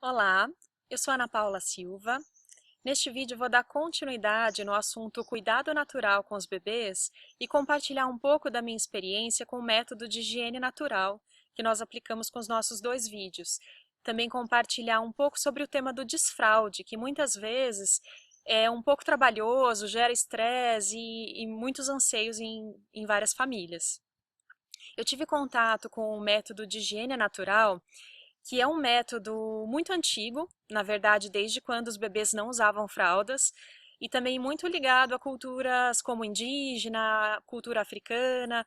Olá, eu sou Ana Paula Silva. Neste vídeo vou dar continuidade no assunto cuidado natural com os bebês e compartilhar um pouco da minha experiência com o método de higiene natural que nós aplicamos com os nossos dois vídeos. Também compartilhar um pouco sobre o tema do desfraude, que muitas vezes é um pouco trabalhoso, gera estresse e muitos anseios em várias famílias. Eu tive contato com o método de higiene natural, que é um método muito antigo, na verdade desde quando os bebês não usavam fraldas, e também muito ligado a culturas como indígena, cultura africana.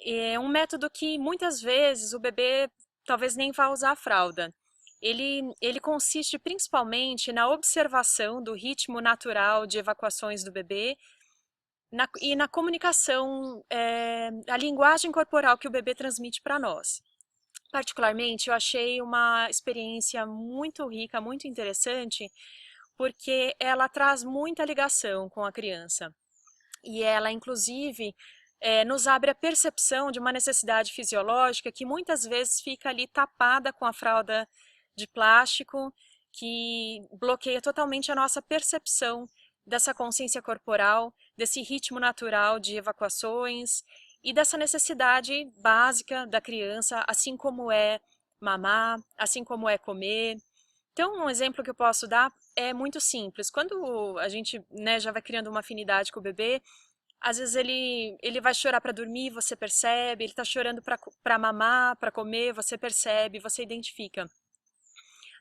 É um método que muitas vezes o bebê talvez nem vá usar a fralda. Ele consiste principalmente na observação do ritmo natural de evacuações do bebê e na comunicação, a linguagem corporal que o bebê transmite para nós. Particularmente, eu achei uma experiência muito rica, muito interessante, porque ela traz muita ligação com a criança. E ela, inclusive, nos abre a percepção de uma necessidade fisiológica que muitas vezes fica ali tapada com a fralda de plástico, que bloqueia totalmente a nossa percepção dessa consciência corporal, desse ritmo natural de evacuações e dessa necessidade básica da criança, assim como é mamar, assim como é comer. Então, um exemplo que eu posso dar é muito simples. Quando a gente, né, já vai criando uma afinidade com o bebê, às vezes ele vai chorar para dormir, você percebe, ele está chorando para mamar, para comer, você percebe, você identifica.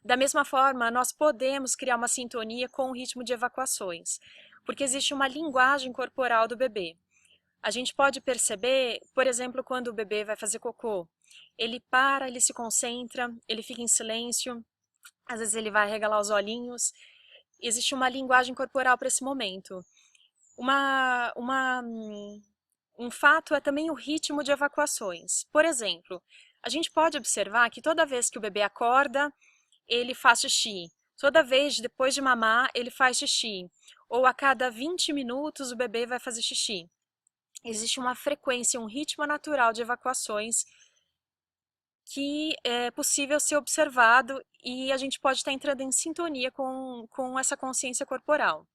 Da mesma forma, nós podemos criar uma sintonia com o ritmo de evacuações, porque existe uma linguagem corporal do bebê. A gente pode perceber, por exemplo, quando o bebê vai fazer cocô, ele para, ele se concentra, ele fica em silêncio, às vezes ele vai regalar os olhinhos. Existe uma linguagem corporal para esse momento. Um fato é também o ritmo de evacuações. Por exemplo, a gente pode observar que toda vez que o bebê acorda, ele faz xixi. Toda vez depois de mamar, ele faz xixi. Ou a cada 20 minutos o bebê vai fazer xixi. Existe uma frequência, um ritmo natural de evacuações que é possível ser observado e a gente pode estar entrando em sintonia com essa consciência corporal.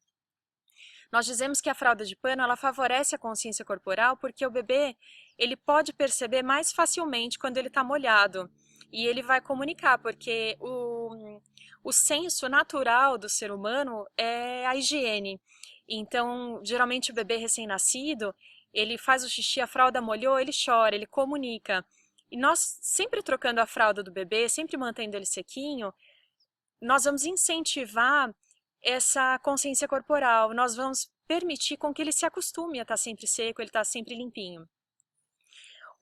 Nós dizemos que a fralda de pano ela favorece a consciência corporal porque o bebê ele pode perceber mais facilmente quando ele está molhado e ele vai comunicar, porque o senso natural do ser humano é a higiene. Então, geralmente o bebê recém-nascido, ele faz o xixi, a fralda molhou, ele chora, ele comunica. E nós sempre trocando a fralda do bebê, sempre mantendo ele sequinho, nós vamos incentivar essa consciência corporal, nós vamos permitir com que ele se acostume a estar sempre seco, ele estar sempre limpinho.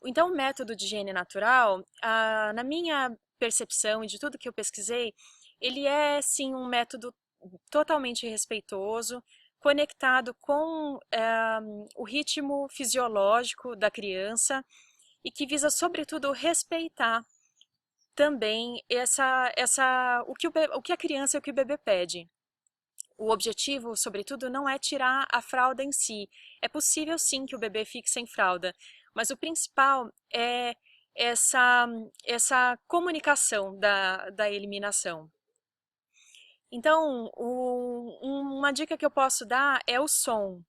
Então, o método de higiene natural, na minha percepção e de tudo que eu pesquisei, ele é sim um método totalmente respeitoso, conectado com o ritmo fisiológico da criança e que visa, sobretudo, respeitar também o que a criança e o que o bebê pede. O objetivo, sobretudo, não é tirar a fralda em si. É possível sim que o bebê fique sem fralda, mas o principal é essa comunicação da eliminação. Então, uma dica que eu posso dar é o som.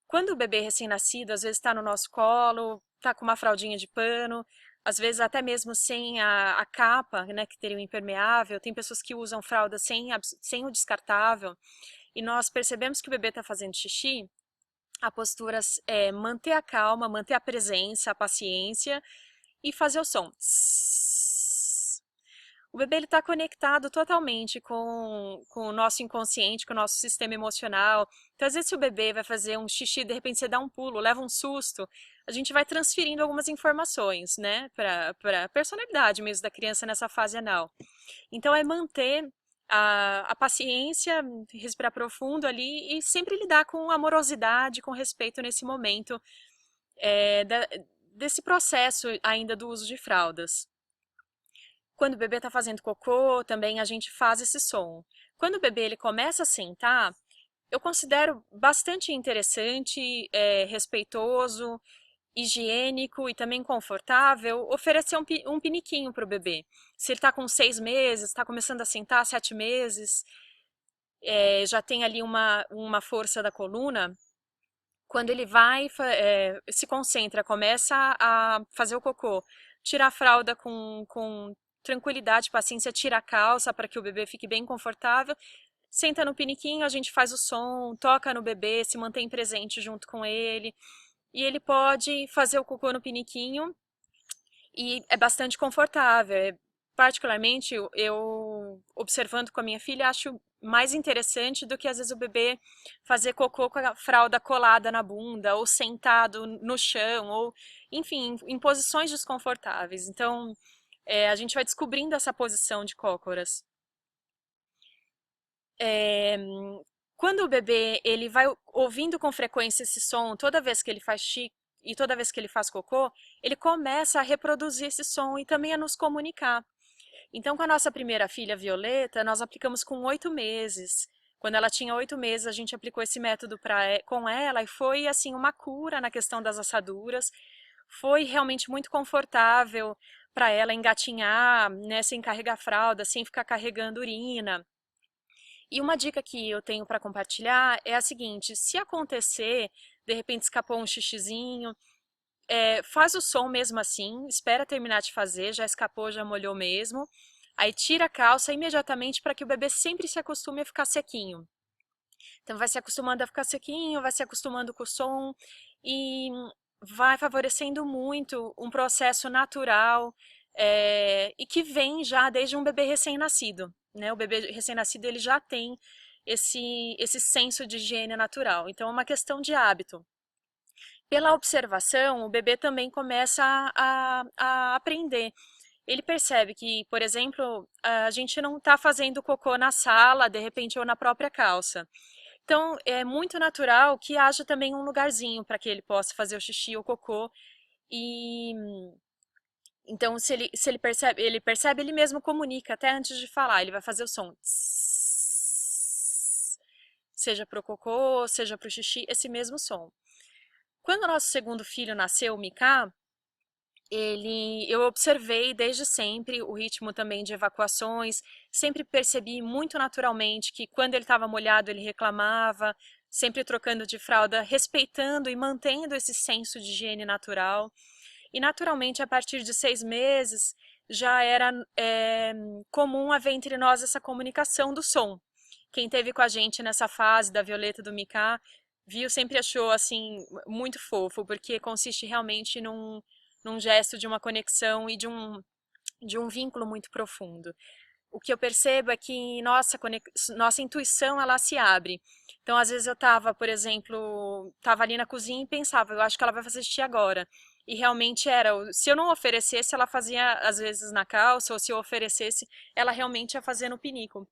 Quando o bebê recém-nascido, às vezes está no nosso colo, está com uma fraldinha de pano, às vezes até mesmo sem a capa, né, que teria o impermeável, tem pessoas que usam fralda sem o descartável, e nós percebemos que o bebê está fazendo xixi, a postura é manter a calma, manter a presença, a paciência e fazer o som. Tss. O bebê está conectado totalmente com o nosso inconsciente, com o nosso sistema emocional. Então, às vezes, se o bebê vai fazer um xixi, de repente você dá um pulo, leva um susto, a gente vai transferindo algumas informações, né, para a personalidade mesmo da criança nessa fase anal. Então, é manter a paciência, respirar profundo ali e sempre lidar com amorosidade, com respeito nesse momento é, da, desse processo ainda do uso de fraldas. Quando o bebê está fazendo cocô, também a gente faz esse som. Quando o bebê ele começa a sentar, eu considero bastante interessante, respeitoso higiênico e também confortável, oferecer um piniquinho para o bebê. Se ele está com 6 meses, está começando a sentar, 7 meses, já tem ali uma força da coluna, quando ele vai, se concentra, começa a fazer o cocô, tira a fralda com tranquilidade, paciência, tira a calça para que o bebê fique bem confortável, senta no piniquinho, a gente faz o som, toca no bebê, se mantém presente junto com ele, e ele pode fazer o cocô no piniquinho e é bastante confortável. Particularmente, eu observando com a minha filha, acho mais interessante do que às vezes o bebê fazer cocô com a fralda colada na bunda, ou sentado no chão, ou enfim, em posições desconfortáveis. Então, a gente vai descobrindo essa posição de cócoras. É, quando o bebê ele vai ouvindo com frequência esse som, toda vez que ele faz xixi e toda vez que ele faz cocô, ele começa a reproduzir esse som e também a nos comunicar. Então, com a nossa primeira filha, Violeta, nós aplicamos com 8 meses. Quando ela tinha 8 meses, a gente aplicou esse método com ela e foi assim uma cura na questão das assaduras. Foi realmente muito confortável para ela engatinhar, né, sem carregar fralda, sem ficar carregando urina. E uma dica que eu tenho para compartilhar é a seguinte: se acontecer, de repente escapou um xixizinho, faz o som mesmo assim, espera terminar de fazer, já escapou, já molhou mesmo. Aí tira a calça imediatamente para que o bebê sempre se acostume a ficar sequinho. Então vai se acostumando a ficar sequinho, vai se acostumando com o som e vai favorecendo muito um processo natural e que vem já desde um bebê recém-nascido, né? O bebê recém-nascido ele já tem esse senso de higiene natural. Então é uma questão de hábito. Pela observação, o bebê também começa a aprender. Ele percebe que, por exemplo, a gente não está fazendo cocô na sala, de repente, ou na própria calça. Então, é muito natural que haja também um lugarzinho para que ele possa fazer o xixi ou o cocô. E então, ele percebe, ele mesmo comunica, até antes de falar, ele vai fazer o som. Tss, seja para o cocô, seja para o xixi, esse mesmo som. Quando o nosso segundo filho nasceu, o Mika, eu observei desde sempre o ritmo também de evacuações, sempre percebi muito naturalmente que quando ele estava molhado ele reclamava, sempre trocando de fralda, respeitando e mantendo esse senso de higiene natural. E naturalmente a partir de 6 meses já era comum haver entre nós essa comunicação do som. Quem teve com a gente nessa fase da Violeta do Mika viu, sempre achou assim muito fofo, porque consiste realmente num gesto de uma conexão e de um vínculo muito profundo. O que eu percebo é que nossa intuição ela se abre. Então, às vezes eu estava, por exemplo, estava ali na cozinha e pensava, eu acho que ela vai fazer xixi agora. E realmente era, se eu não oferecesse, ela fazia às vezes na calça, ou se eu oferecesse, ela realmente ia fazer no pinico.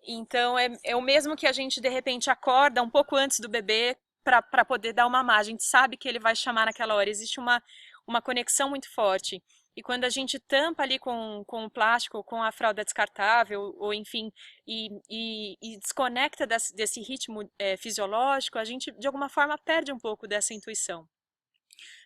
Então, é o mesmo que a gente, de repente, acorda um pouco antes do bebê para poder dar uma mamar. A gente sabe que ele vai chamar naquela hora. Existe uma conexão muito forte. E quando a gente tampa ali com o plástico, com a fralda descartável, ou enfim, e desconecta desse ritmo fisiológico, a gente, de alguma forma, perde um pouco dessa intuição.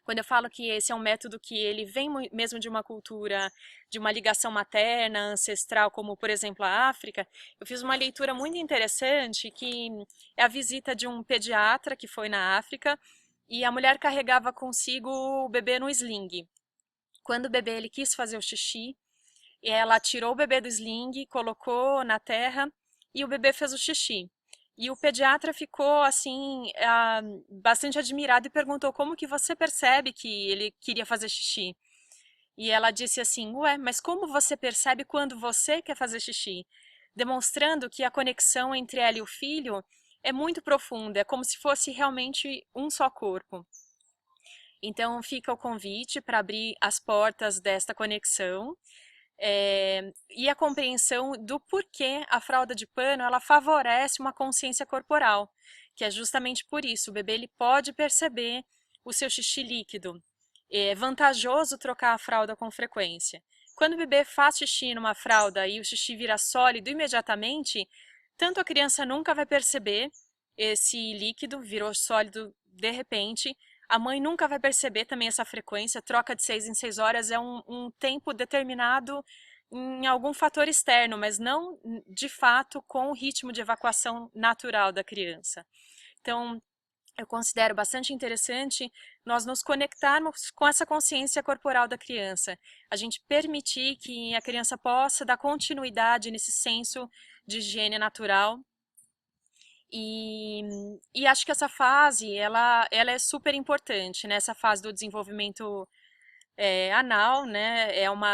Quando eu falo que esse é um método que ele vem mesmo de uma cultura, de uma ligação materna, ancestral, como por exemplo a África, eu fiz uma leitura muito interessante que é a visita de um pediatra que foi na África e a mulher carregava consigo o bebê no sling. Quando o bebê ele quis fazer o xixi, ela tirou o bebê do sling, colocou na terra e o bebê fez o xixi. E o pediatra ficou assim bastante admirado e perguntou como que você percebe que ele queria fazer xixi. E ela disse assim: ué, mas como você percebe quando você quer fazer xixi? Demonstrando que a conexão entre ela e o filho é muito profunda, é como se fosse realmente um só corpo. Então fica o convite para abrir as portas desta conexão e a compreensão do porquê a fralda de pano ela favorece uma consciência corporal, que é justamente por isso, o bebê ele pode perceber o seu xixi líquido. É vantajoso trocar a fralda com frequência. Quando o bebê faz xixi numa fralda e o xixi vira sólido imediatamente, tanto a criança nunca vai perceber esse líquido virou sólido de repente, A mãe nunca vai perceber também essa frequência, troca de 6 em 6 horas é um tempo determinado em algum fator externo, mas não de fato com o ritmo de evacuação natural da criança. Então, eu considero bastante interessante nós nos conectarmos com essa consciência corporal da criança, a gente permitir que a criança possa dar continuidade nesse senso de higiene natural. E acho que essa fase, ela é super importante, né? Essa fase do desenvolvimento anal, né?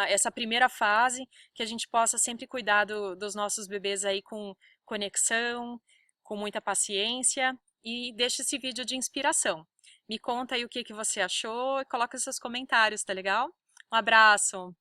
Essa primeira fase, que a gente possa sempre cuidar dos nossos bebês aí com conexão, com muita paciência, e deixa esse vídeo de inspiração. Me conta aí o que que você achou e coloca seus comentários, tá legal? Um abraço!